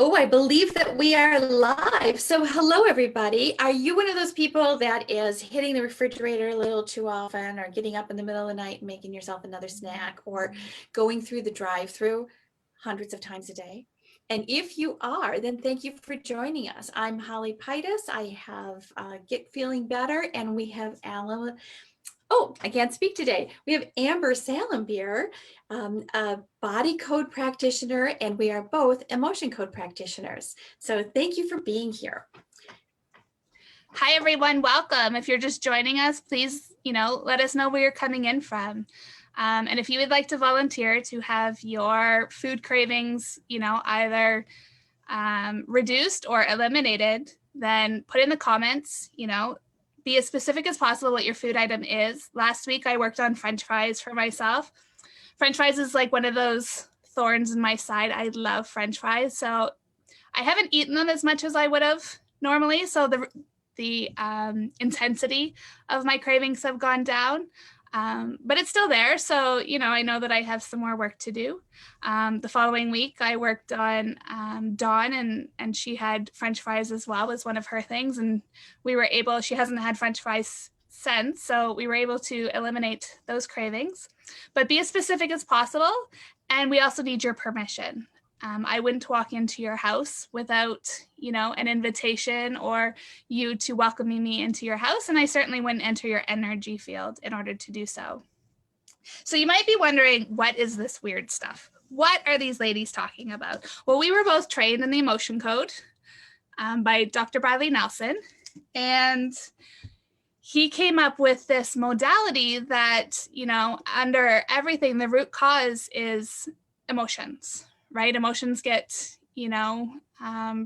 Oh, I believe that we are live. So, hello, everybody. Are you one of those people that is hitting the refrigerator a little too often, or getting up in the middle of the night and making yourself another snack, or going through the drive-through hundreds of times a day? And if you are, then thank you for joining us. I'm Holly Pitas. I have Get Feeling Better, and we have Alan. Oh, I can't speak today. We have Amber Salembier, a body code practitioner, and we are both emotion code practitioners. So thank you for being here. Hi, everyone. Welcome. If you're just joining us, please, let us know where you're coming in from. And if you would like to volunteer to have your food cravings, either reduced or eliminated, then put in the comments, be as specific as possible what your food item is. Last week, I worked on French fries for myself. French fries is like one of those thorns in my side. I love French fries. So I haven't eaten them as much as I would have normally. So the intensity of my cravings have gone down. But it's still there. So, I know that I have some more work to do. The following week, I worked on Dawn, and she had French fries as well as one of her things. And she hasn't had French fries since, so we were able to eliminate those cravings. But be as specific as possible. And we also need your permission. I wouldn't walk into your house without, an invitation or you to welcoming me into your house. And I certainly wouldn't enter your energy field in order to do so. So you might be wondering, what is this weird stuff? What are these ladies talking about? Well, we were both trained in the emotion code by Dr. Bradley Nelson. And he came up with this modality that, under everything, the root cause is emotions, right? Emotions get,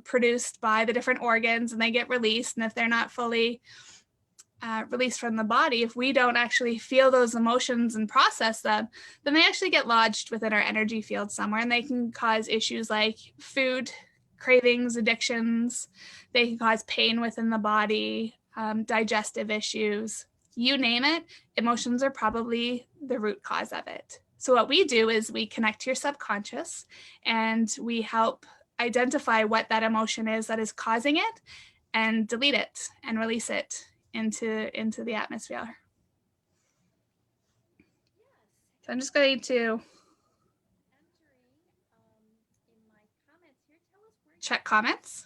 produced by the different organs and they get released. And if they're not fully released from the body, if we don't actually feel those emotions and process them, then they actually get lodged within our energy field somewhere, and they can cause issues like food cravings, addictions. They can cause pain within the body, digestive issues, you name it. Emotions are probably the root cause of it. So what we do is we connect to your subconscious and we help identify what that emotion is that is causing it and delete it and release it into the atmosphere. So I'm just going to check comments.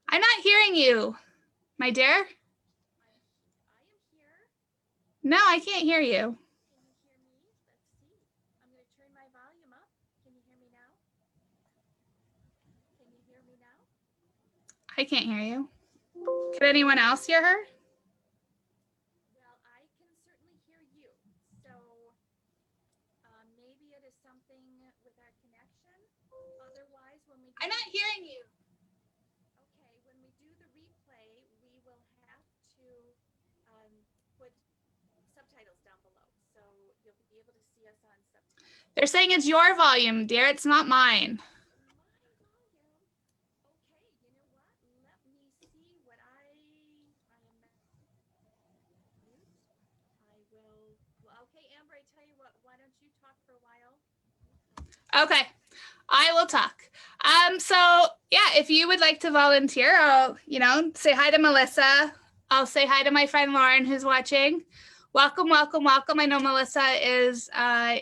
I'm not hearing you, my dear. No, I can't hear you. I can't hear you. Could anyone else hear her? I'm not hearing you. They're saying it's your volume, dear. It's not mine. Okay, I will talk. So yeah, if you would like to volunteer, I'll, say hi to Melissa. I'll say hi to my friend Lauren, who's watching. Welcome, welcome, welcome. I know Melissa is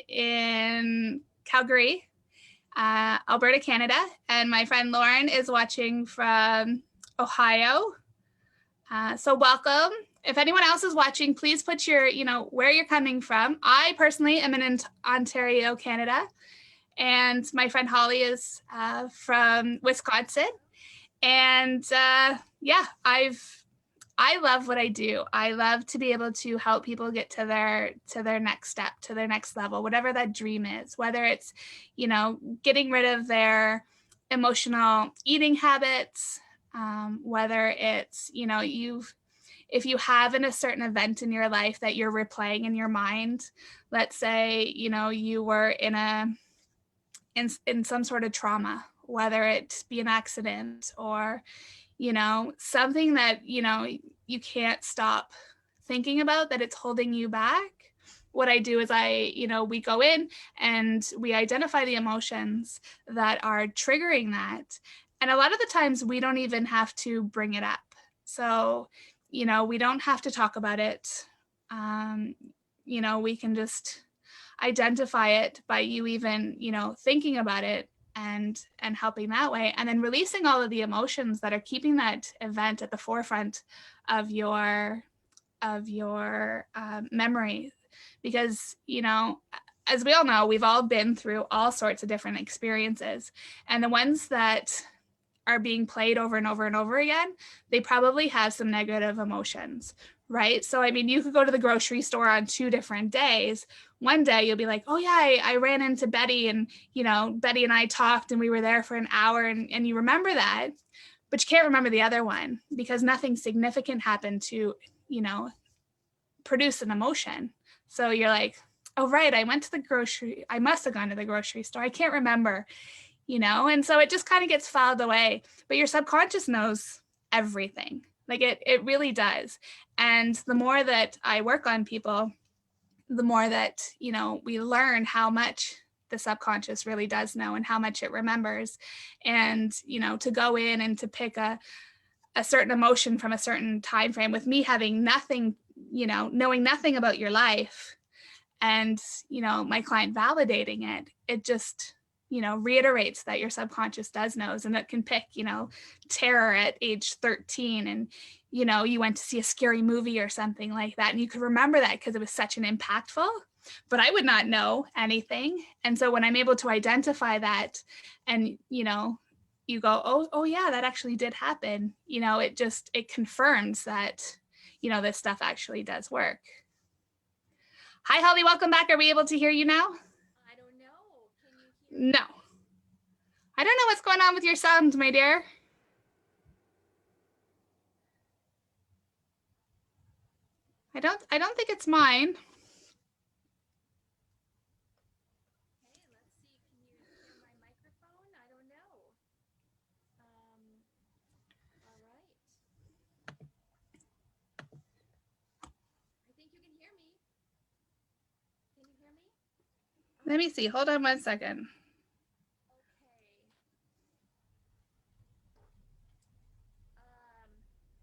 in Calgary, Alberta, Canada, and my friend Lauren is watching from Ohio. So welcome. If anyone else is watching, please put your, where you're coming from. I personally am in Ontario, Canada. And my friend Holly is from Wisconsin. And yeah, I've I love what I do. I love to be able to help people get to their next step, to their next level, whatever that dream is, whether it's, getting rid of their emotional eating habits, whether it's, if you have a certain event in your life that you're replaying in your mind, let's say, you were in some sort of trauma, whether it be an accident or something that, you can't stop thinking about, that it's holding you back. What I do is we go in and we identify the emotions that are triggering that. And a lot of the times we don't even have to bring it up. So, we don't have to talk about it. We can just identify it by you even, thinking about it and helping that way, and then releasing all of the emotions that are keeping that event at the forefront of your memory. Because as we all know, we've all been through all sorts of different experiences, and the ones that are being played over and over and over again, they probably have some negative emotions, right? So I mean, you could go to the grocery store on 2 different days. One day you'll be like, oh yeah, I ran into Betty, and Betty and I talked and we were there for an hour, and you remember that, but you can't remember the other one because nothing significant happened to produce an emotion. So you're like, oh right, I must have gone to the grocery store, I can't remember. And so it just kind of gets filed away, but your subconscious knows everything. Like it really does. And the more that I work on people, the more that, we learn how much the subconscious really does know and how much it remembers. And, to go in and to pick a certain emotion from a certain time frame, with me having nothing, knowing nothing about your life, and, my client validating it, it just, reiterates that your subconscious does knows, and it can pick, terror at age 13, and, you went to see a scary movie or something like that, and you could remember that because it was such an impactful, but I would not know anything. And so when I'm able to identify that, and, you go, oh yeah, that actually did happen, it confirms that, this stuff actually does work. Hi, Holly, welcome back. Are we able to hear you now? I don't know. Can you hear me? No. I don't know what's going on with your sound, my dear. I don't think it's mine. Okay, let's see. Can you hear my microphone? I don't know. All right. I think you can hear me. Can you hear me? Let me see. Hold on 1 second.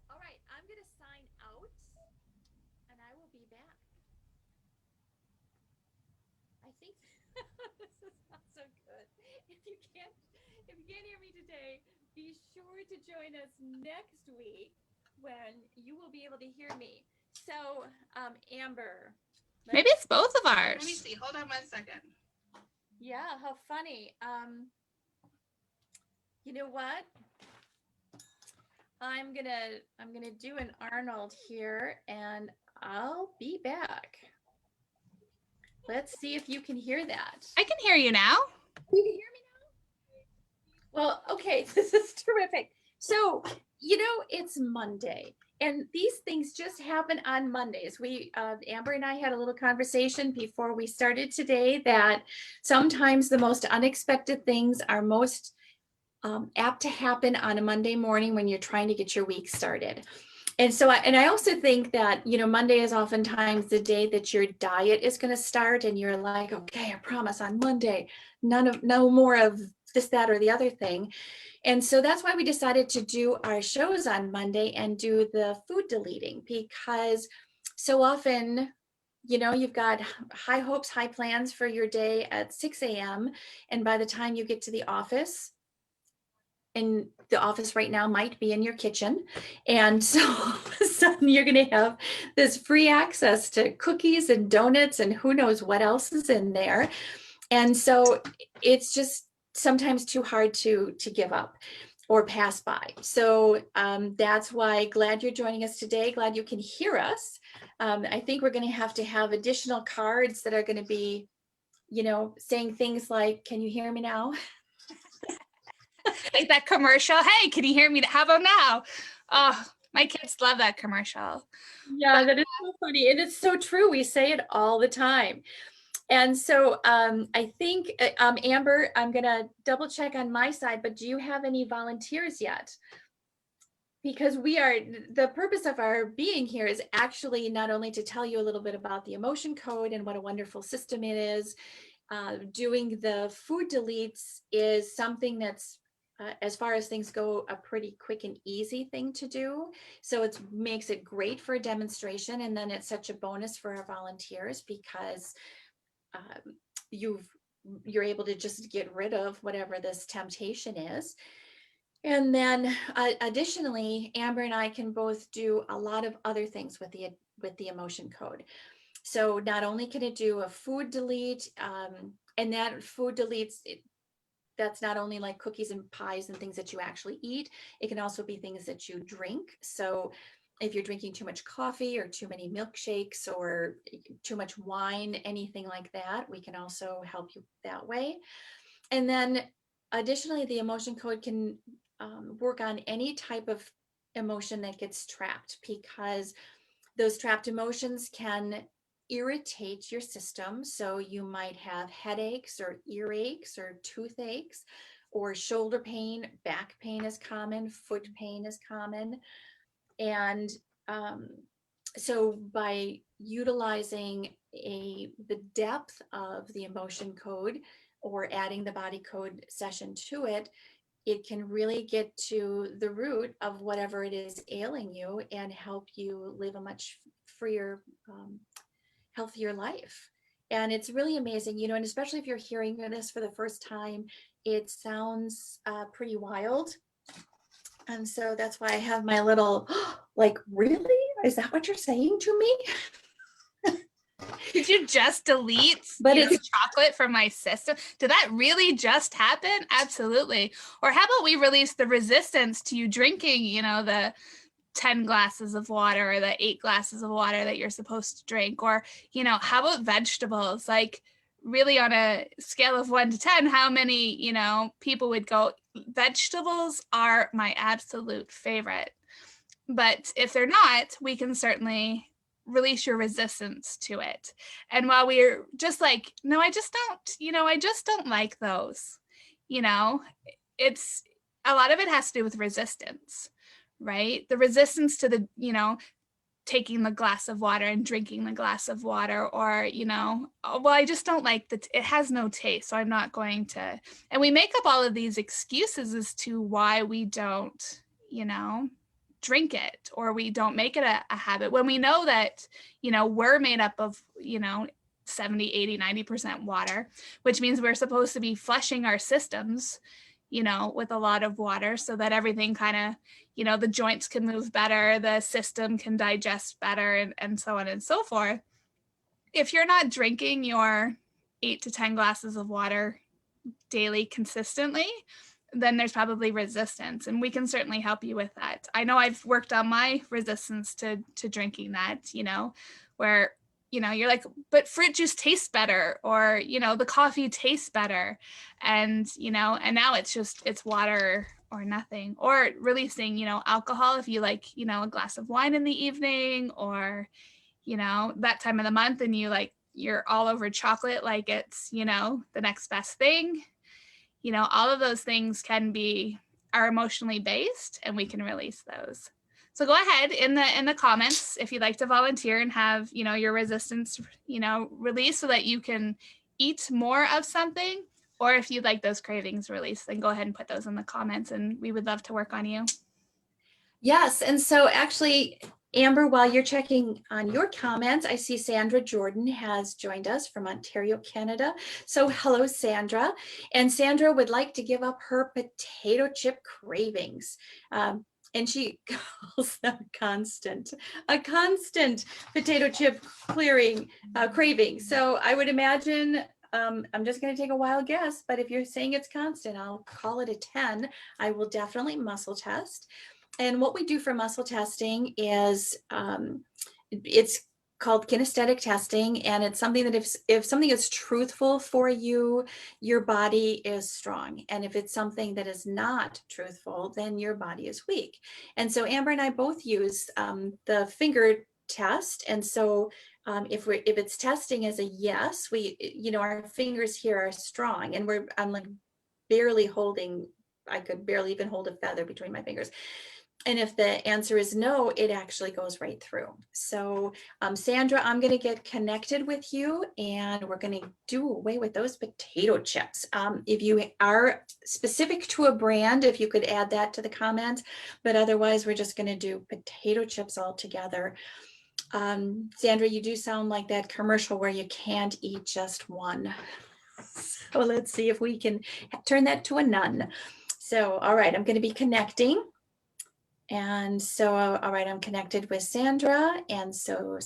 All right, I'm going to sign out and I will be back. I think this is not so good. If you can't hear me today, be sure to join us next week when you will be able to hear me. So, Amber. Maybe it's both of ours. Let me see. Hold on 1 second. Yeah, how funny. You know what? I'm gonna do an Arnold here, and I'll be back. Let's see if you can hear that. I can hear you now. You can hear me now? Well, okay, this is terrific. So, it's Monday, and these things just happen on Mondays. Amber and I had a little conversation before we started today that sometimes the most unexpected things are most apt to happen on a Monday morning when you're trying to get your week started. And so, I also think that, Monday is oftentimes the day that your diet is going to start, and you're like, okay, I promise on Monday, no more of this, that, or the other thing. And so that's why we decided to do our shows on Monday and do the food deleting, because so often, you've got high hopes, high plans for your day at 6 a.m. And by the time you get to the office, and the office right now might be in your kitchen. And so all of a sudden you're going to have this free access to cookies and donuts and who knows what else is in there. And so it's just sometimes too hard to give up. or pass by. So that's why glad you're joining us today. Glad you can hear us. I think we're going to have additional cards that are going to be, saying things like, can you hear me now? Like that commercial. Hey, can you hear me? How about now? Oh, my kids love that commercial. Yeah, that is so funny. And it's so true. We say it all the time. And so I think, Amber, I'm going to double check on my side, but do you have any volunteers yet? Because the purpose of our being here is actually not only to tell you a little bit about the emotion code and what a wonderful system it is. Doing the food deletes is something that's, as far as things go, a pretty quick and easy thing to do. So it makes it great for a demonstration. And then it's such a bonus for our volunteers because you're able to just get rid of whatever this temptation is. And then additionally, Amber and I can both do a lot of other things with the emotion code. So not only can it do a food delete, and that food deletes, that's not only like cookies and pies and things that you actually eat, it can also be things that you drink. So if you're drinking too much coffee or too many milkshakes or too much wine, anything like that, we can also help you that way. And then additionally, the emotion code can work on any type of emotion that gets trapped, because those trapped emotions can irritate your system. So you might have headaches or earaches or toothaches or shoulder pain. Back pain is common, foot pain is common. And so by utilizing the depth of the emotion code or adding the body code session to it, it can really get to the root of whatever it is ailing you and help you live a much freer, healthier life. And it's really amazing, and especially if you're hearing this for the first time, it sounds pretty wild. And so that's why I have my little, like, really? Is that what you're saying to me? Did you just delete chocolate from my system? Did that really just happen? Absolutely. Or how about we release the resistance to you drinking, the 10 glasses of water or the 8 glasses of water that you're supposed to drink? Or, how about vegetables? Like, really on a scale of 1 to 10, how many, people would go, vegetables are my absolute favorite. But if they're not, we can certainly release your resistance to it. And while we're just like, no, I just don't like those, it's a lot of it has to do with resistance, right? The resistance to the, taking the glass of water and drinking the glass of water, or, oh, well, I just don't like it has no taste, so I'm not going to. And we make up all of these excuses as to why we don't, drink it, or we don't make it a habit, when we know that, we're made up of, 70, 80, 90% water, which means we're supposed to be flushing our systems, with a lot of water, so that everything kind of, the joints can move better, the system can digest better, and so on and so forth. If you're not drinking your 8 to 10 glasses of water daily consistently, then there's probably resistance, and we can certainly help you with that. I know I've worked on my resistance to drinking that, where, you're like, but fruit juice tastes better, or, the coffee tastes better. And, and now it's water or nothing. Or releasing, alcohol, if you like, a glass of wine in the evening, or, that time of the month, and you're all over chocolate, like it's, the next best thing. All of those things are emotionally based, and we can release those. So go ahead in the comments if you'd like to volunteer and have, your resistance, released, so that you can eat more of something. Or if you'd like those cravings released, then go ahead and put those in the comments, and we would love to work on you. Yes. And so actually, Amber, while you're checking on your comments, I see Sandra Jordan has joined us from Ontario, Canada. So hello, Sandra. And Sandra would like to give up her potato chip cravings. And she calls them a constant potato chip craving. So I would imagine I'm just going to take a wild guess, but if you're saying it's constant, I'll call it a 10. I will definitely muscle test. And what we do for muscle testing is it's called kinesthetic testing, and it's something that if something is truthful for you, your body is strong, and if it's something that is not truthful, then your body is weak. And so Amber and I both use the finger test, and so if it's testing as a yes, our fingers here are strong, and I'm like barely holding. I could barely even hold a feather between my fingers. And if the answer is no, it actually goes right through. So Sandra, I'm going to get connected with you, and we're going to do away with those potato chips. If you are specific to a brand, if you could add that to the comments, but otherwise we're just going to do potato chips all together. Sandra, you do sound like that commercial where you can't eat just one. So let's see if we can turn that to a none. So, all right, I'm going to be connecting. And so, all right, I'm connected with Sandra. And so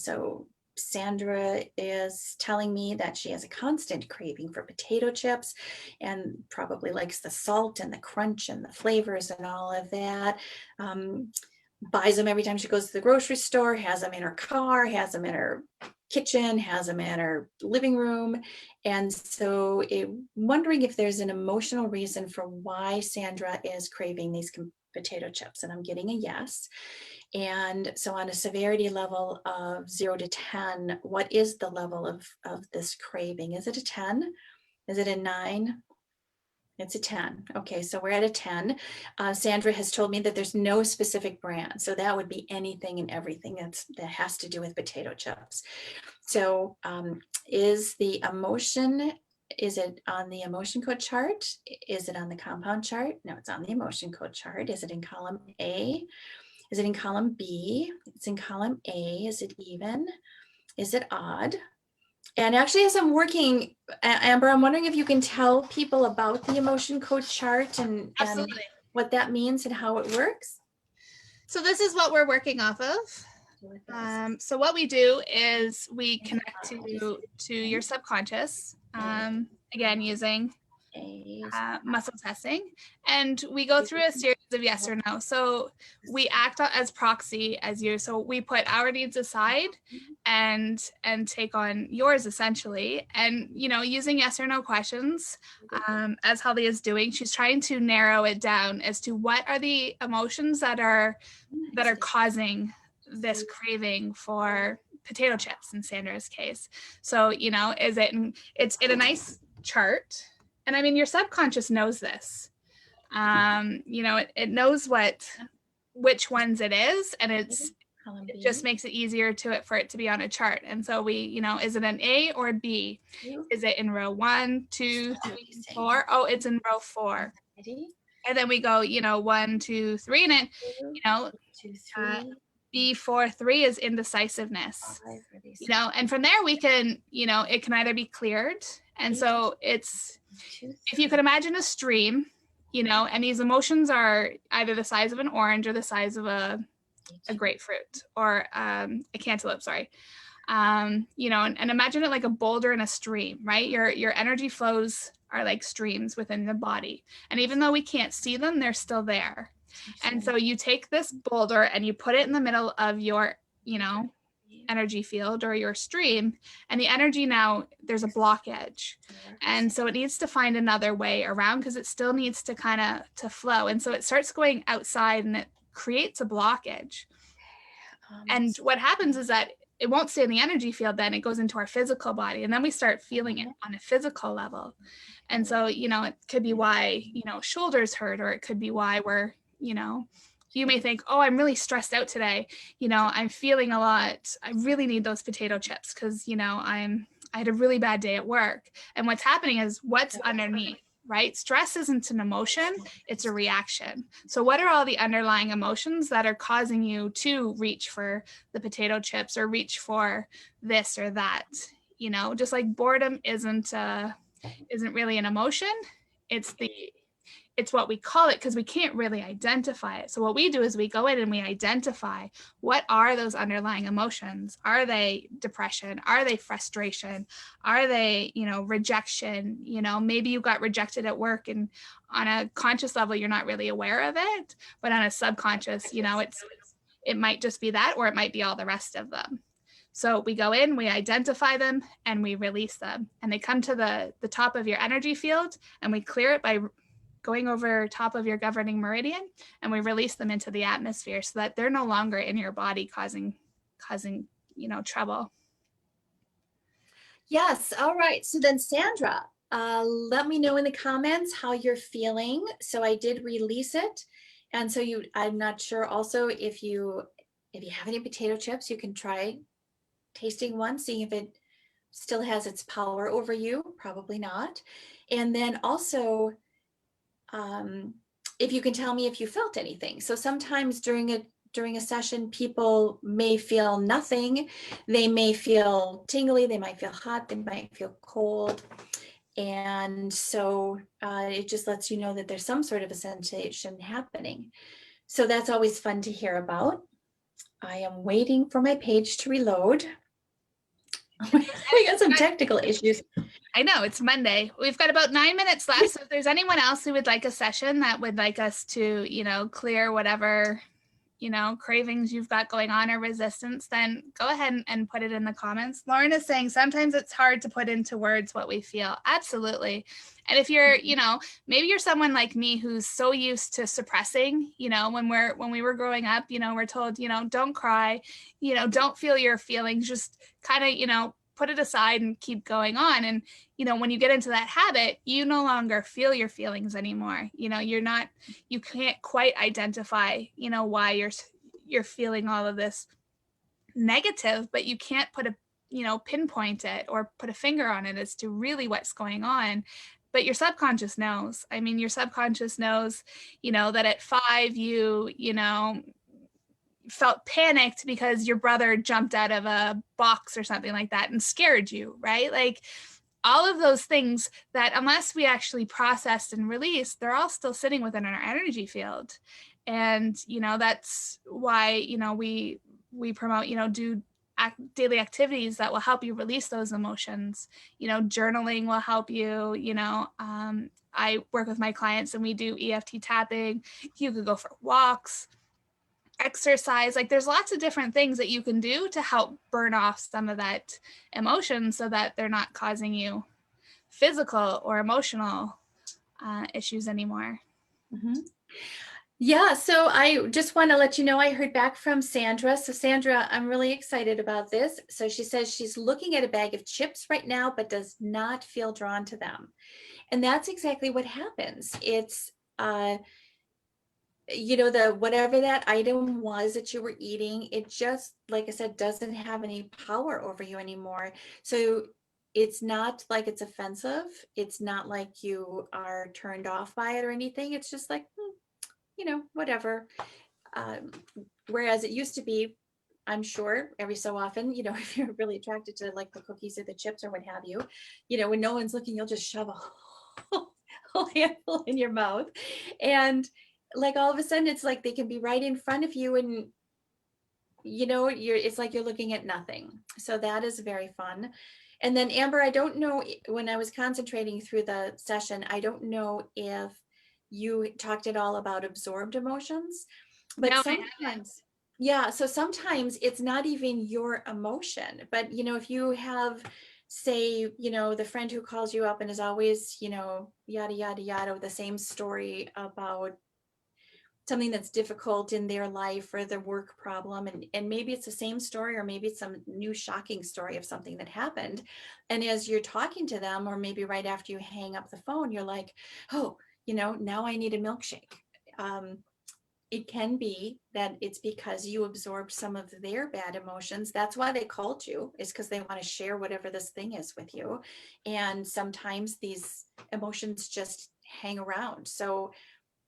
Sandra is telling me that she has a constant craving for potato chips and probably likes the salt and the crunch and the flavors and all of that. Buys them every time she goes to the grocery store, has them in her car, has them in her kitchen, has them in her living room. And so wondering if there's an emotional reason for why Sandra is craving these potato chips, and I'm getting a yes. And so on a severity level of 0 to 10, what is the level of this craving? Is it a 10? Is it a 9? It's a 10. Okay, so we're at a 10. Sandra has told me that there's no specific brand. So that would be anything and everything that has to do with potato chips. So is the emotion, is it on the emotion code chart? Is it on the compound chart? No, it's on the emotion code chart. Is it in column A? Is it in column B? It's in column A. Is it even? Is it odd? And actually, as I'm working, Amber, I'm wondering if you can tell people about the emotion code chart and what that means and how it works. So this is what we're working off of. So what we do is we connect to your subconscious, again, using muscle testing, and we go through a series of yes or no. So we act as proxy as you. So we put our needs aside and take on yours essentially. And using yes or no questions, as Holly is doing, she's trying to narrow it down as to what are the emotions that are causing this craving for potato chips in Sandra's case. So it's in a nice chart. And I mean, your subconscious knows this. It knows which ones it is, and it just makes it easier for it to be on a chart. And so we, is it an A or a B? Is it in row 1, 2, 3, 4? Oh, it's in row 4. And then we go, 1, 2, 3, and it, B4, 3 is indecisiveness. And from there we can, it can either be cleared. And so it's, if you could imagine a stream, and these emotions are either the size of an orange or the size of a grapefruit or a cantaloupe, sorry. And imagine it like a boulder in a stream, right? Your energy flows are like streams within the body. And even though we can't see them, they're still there. And so you take this boulder and you put it in the middle of your, energy field or your stream, and the energy now, there's a blockage. And so it needs to find another way around because it still needs to kind of to flow. And so it starts going outside and it creates a blockage. And what happens is that it won't stay in the energy field, then it goes into our physical body, and then we start feeling it on a physical level. And so, it could be why, shoulders hurt, or it could be why we're, you may think, oh, I'm really stressed out today. I'm feeling a lot. I really need those potato chips because, I had a really bad day at work. And what's happening is what's underneath, right? Stress isn't an emotion, it's a reaction. So what are all the underlying emotions that are causing you to reach for the potato chips or reach for this or that? Just like boredom isn't really an emotion. It's it's what we call it because we can't really identify it. So what we do is we go in and we identify what are those underlying emotions. Are they depression? Are they frustration? Are they, rejection? Maybe you got rejected at work and on a conscious level, you're not really aware of it, but on a subconscious, it might just be that, or it might be all the rest of them. So we go in, we identify them, and we release them. And they come to the top of your energy field, and we clear it by going over top of your governing meridian, and we release them into the atmosphere so that they're no longer in your body causing trouble. Yes. All right. So then Sandra, let me know in the comments how you're feeling. So I did release it. And so I'm not sure also if you have any potato chips, you can try tasting one, seeing if it still has its power over you. Probably not. And then also, if you can tell me if you felt anything. So sometimes during a session, people may feel nothing. They may feel tingly, they might feel hot, they might feel cold. And so it just lets you know that there's some sort of a sensation happening. So that's always fun to hear about. I am waiting for my page to reload. We got some technical issues. I know, it's Monday. We've got about 9 minutes left. So if there's anyone else who would like a session that would like us to, clear whatever, cravings you've got going on or resistance, then go ahead and put it in the comments. Lauren is saying sometimes it's hard to put into words what we feel. Absolutely. And if you're, maybe you're someone like me who's so used to suppressing, when we were growing up, we're told, don't cry, don't feel your feelings, just kind of, put it aside and keep going on. And, when you get into that habit, you no longer feel your feelings anymore. You can't quite identify, why you're feeling all of this negative, but you can't put pinpoint it or put a finger on it as to really what's going on. But your subconscious knows. I mean, your subconscious knows, that at 5, you felt panicked because your brother jumped out of a box or something like that and scared you, right? Like all of those things that unless we actually processed and released, they're all still sitting within our energy field. And, that's why, we promote, do daily activities that will help you release those emotions. Journaling will help you, I work with my clients and we do EFT tapping. You could go for walks, exercise. Like there's lots of different things that you can do to help burn off some of that emotion so that they're not causing you physical or emotional issues anymore. Mm-hmm. Yeah, so I just want to let you know I heard back from Sandra. So Sandra, I'm really excited about this. So she says she's looking at a bag of chips right now, but does not feel drawn to them. And that's exactly what happens. It's the whatever that item was that you were eating, it just, like I said, doesn't have any power over you anymore. So it's not like it's offensive. It's not like you are turned off by it or anything. It's just like, whatever. Whereas it used to be, I'm sure every so often, if you're really attracted to like the cookies or the chips or what have you, when no one's looking, you'll just shove a whole handful in your mouth. And like all of a sudden it's like they can be right in front of you and it's like you're looking at nothing. So that is very fun. And then Amber, I don't know, when I was concentrating through the session, I don't know if you talked at all about absorbed emotions, but No, sometimes, yeah, so sometimes it's not even your emotion, but if you have, say, the friend who calls you up and is always, yada, yada, yada, with the same story about something that's difficult in their life or their work problem, and maybe it's the same story or maybe it's some new shocking story of something that happened, and as you're talking to them or maybe right after you hang up the phone, you're like, oh, now I need a milkshake. It can be that it's because you absorbed some of their bad emotions. That's why they called you, is because they want to share whatever this thing is with you. And sometimes these emotions just hang around. So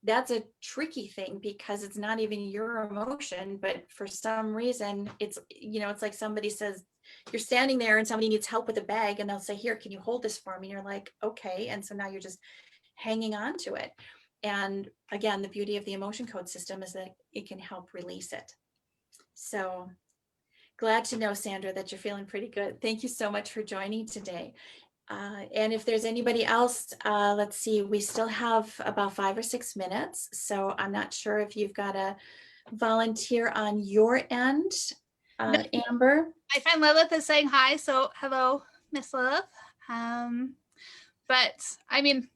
that's a tricky thing because it's not even your emotion, but for some reason it's like somebody says, you're standing there and somebody needs help with a bag and they'll say, here, can you hold this for me? And you're like, okay. And so now you're just hanging on to it. And again, the beauty of the emotion code system is that it can help release it. So glad to know, Sandra, that you're feeling pretty good. Thank you so much for joining today. And if there's anybody else, let's see, we still have about 5 or 6 minutes. So I'm not sure if you've got a volunteer on your end, No, Amber. my friend Lilith is saying hi, so hello, Miss Lilith. But I mean,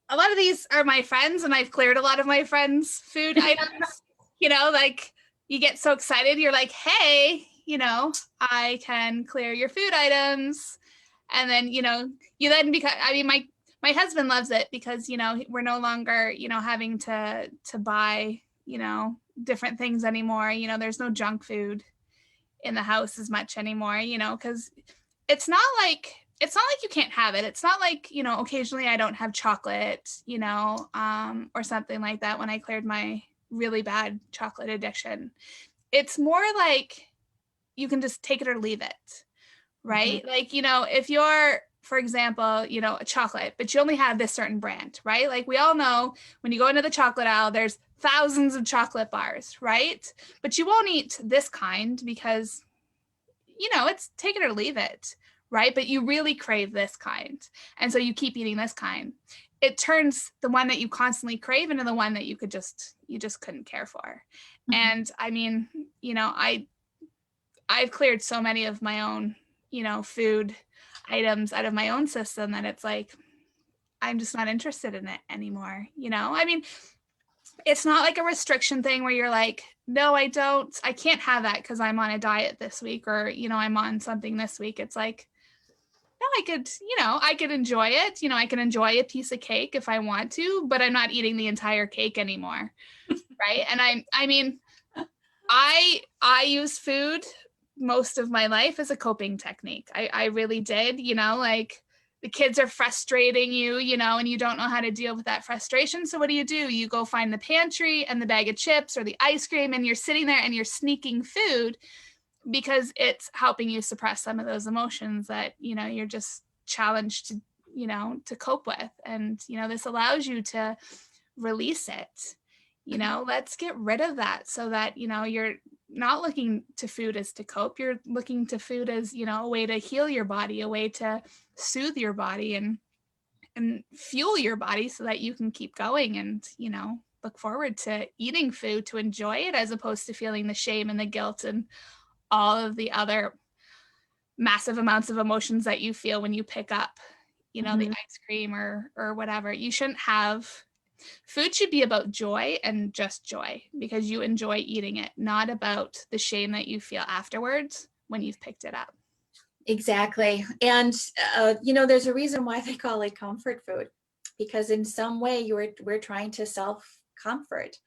a lot of these are my friends, and I've cleared a lot of my friends' food items. Like you get so excited, you're like, hey, I can clear your food items. And then, you then because my husband loves it because, we're no longer, having to buy, different things anymore. There's no junk food in the house as much anymore, because it's not like you can't have it. It's not like, occasionally I don't have chocolate, or something like that when I cleared my really bad chocolate addiction. It's more like you can just take it or leave it, right? Mm-hmm. Like, if you're, for example, a chocolate, but you only have this certain brand, right? Like we all know when you go into the chocolate aisle, there's thousands of chocolate bars, right? But you won't eat this kind because, it's take it or leave it, right? But you really crave this kind. And so you keep eating this kind. It turns the one that you constantly crave into the one that you just couldn't care for. Mm-hmm. And I mean, I've cleared so many of my own, food items out of my own system that it's like, I'm just not interested in it anymore. I mean, it's not like a restriction thing where you're like, no, I can't have that because I'm on a diet this week, or, I'm on something this week. It's like, no, I could enjoy it. I can enjoy a piece of cake if I want to, but I'm not eating the entire cake anymore. Right. And I mean, I use food most of my life as a coping technique. I really did, like the kids are frustrating you, and you don't know how to deal with that frustration. So what do? You go find the pantry and the bag of chips or the ice cream, and you're sitting there and you're sneaking food because it's helping you suppress some of those emotions that, you're just challenged to, to cope with. And, this allows you to release it. Let's get rid of that so that, you're not looking to food as to cope. You're looking to food as, a way to heal your body, a way to soothe your body and fuel your body so that you can keep going and, look forward to eating food, to enjoy it, as opposed to feeling the shame and the guilt and all of the other massive amounts of emotions that you feel when you pick up, Mm-hmm. the ice cream or whatever. You shouldn't have food should be about joy and just joy because you enjoy eating it, not about the shame that you feel afterwards when you've picked it up. Exactly. And, there's a reason why they call it comfort food, because in some way we're trying to self-comfort.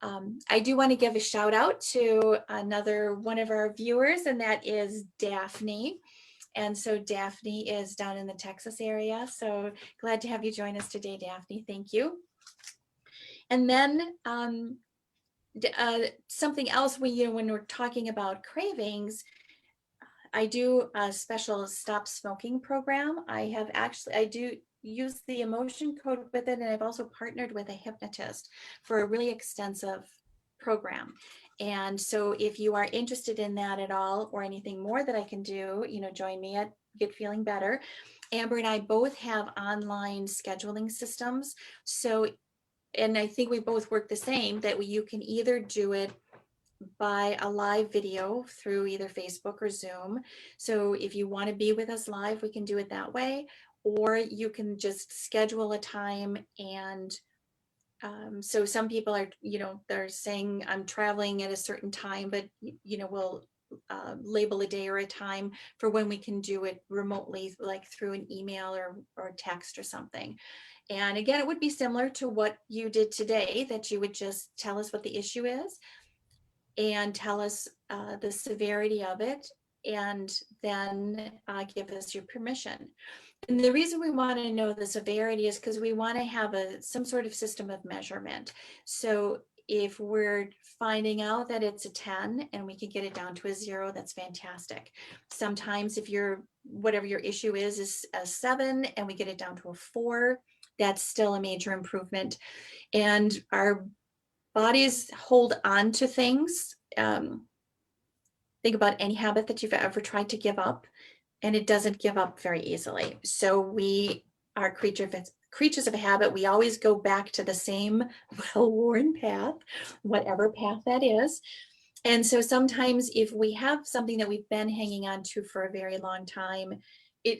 I do want to give a shout out to another one of our viewers, and that is Daphne. And so Daphne is down in the Texas area. So glad to have you join us today, Daphne. Thank you. And then something else when we're talking about cravings, I do a special stop smoking program. I do use the emotion code with it, and I've also partnered with a hypnotist for a really extensive program. And so if you are interested in that at all, or anything more that I can do, join me at Get Feeling Better. Amber and I both have online scheduling systems. So, and I think we both work the same, that you can either do it by a live video through either Facebook or Zoom. So if you want to be with us live, we can do it that way, or you can just schedule a time. And so some people are, they're saying I'm traveling at a certain time, but we'll label a day or a time for when we can do it remotely, like through an email or text or something. And again, it would be similar to what you did today, that you would just tell us what the issue is and tell us the severity of it, and then give us your permission. And the reason we want to know the severity is because we want to have some sort of system of measurement. So if we're finding out that it's a 10 and we can get it down to a 0, that's fantastic. Sometimes if whatever your issue is a 7 and we get it down to a 4, that's still a major improvement. And our bodies hold on to things. Think about any habit that you've ever tried to give up, and it doesn't give up very easily. So we are creatures of habit. We always go back to the same well-worn path, whatever path that is. And so sometimes if we have something that we've been hanging on to for a very long time,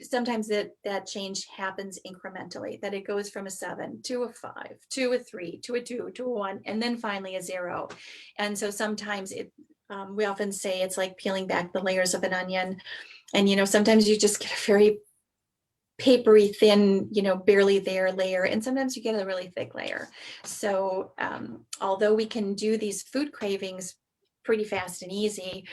sometimes that change happens incrementally, that it goes from a 7 to a 5 to a 3 to a 2 to a 1, and then finally a 0. And so sometimes we often say it's like peeling back the layers of an onion. And sometimes you just get a very papery thin, barely there layer, and sometimes you get a really thick layer. So although we can do these food cravings pretty fast and easy,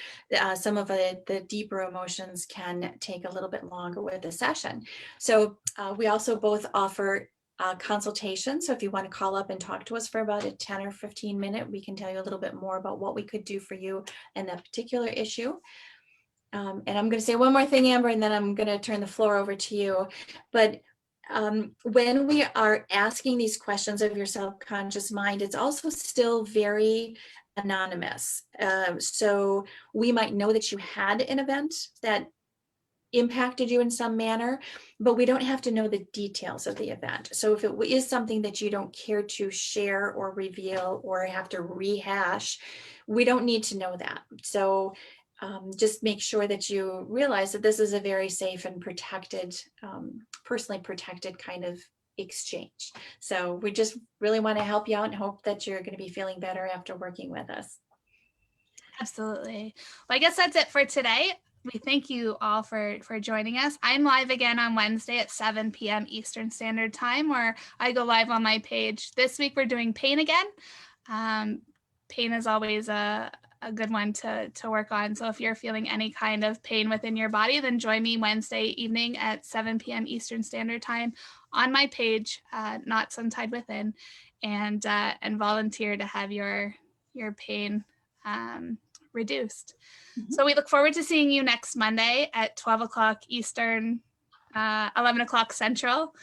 some of the deeper emotions can take a little bit longer with the session. So we also both offer consultation. So if you want to call up and talk to us for about a 10 or 15 minute, we can tell you a little bit more about what we could do for you and that particular issue. And I'm going to say one more thing, Amber, and then I'm going to turn the floor over to you. But when we are asking these questions of your subconscious mind, it's also still very anonymous. So we might know that you had an event that impacted you in some manner, but we don't have to know the details of the event. So if it is something that you don't care to share or reveal or have to rehash, we don't need to know that. So just make sure that you realize that this is a very safe and protected, personally protected kind of exchange. So we just really want to help you out and hope that you're going to be feeling better after working with us. Absolutely. Well, I guess that's it for today. We thank you all for joining us. I'm live again on Wednesday at 7 p.m. Eastern Standard Time, where I go live on my page. This week we're doing pain again. Pain is always a good one to work on. So if you're feeling any kind of pain within your body, then join me Wednesday evening at 7 p.m. Eastern Standard Time on my page, Knots Untied Within, and volunteer to have your pain reduced. Mm-hmm. So we look forward to seeing you next Monday at 12 o'clock Eastern, 11 o'clock Central.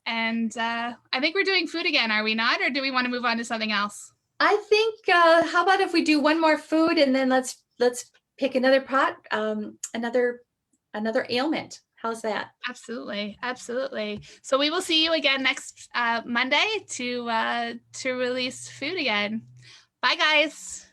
And I think we're doing food again, are we not? Or do we want to move on to something else? I think, how about if we do one more food and then let's pick another pot, another ailment. How's that? Absolutely. Absolutely. So we will see you again next Monday to release food again. Bye, guys.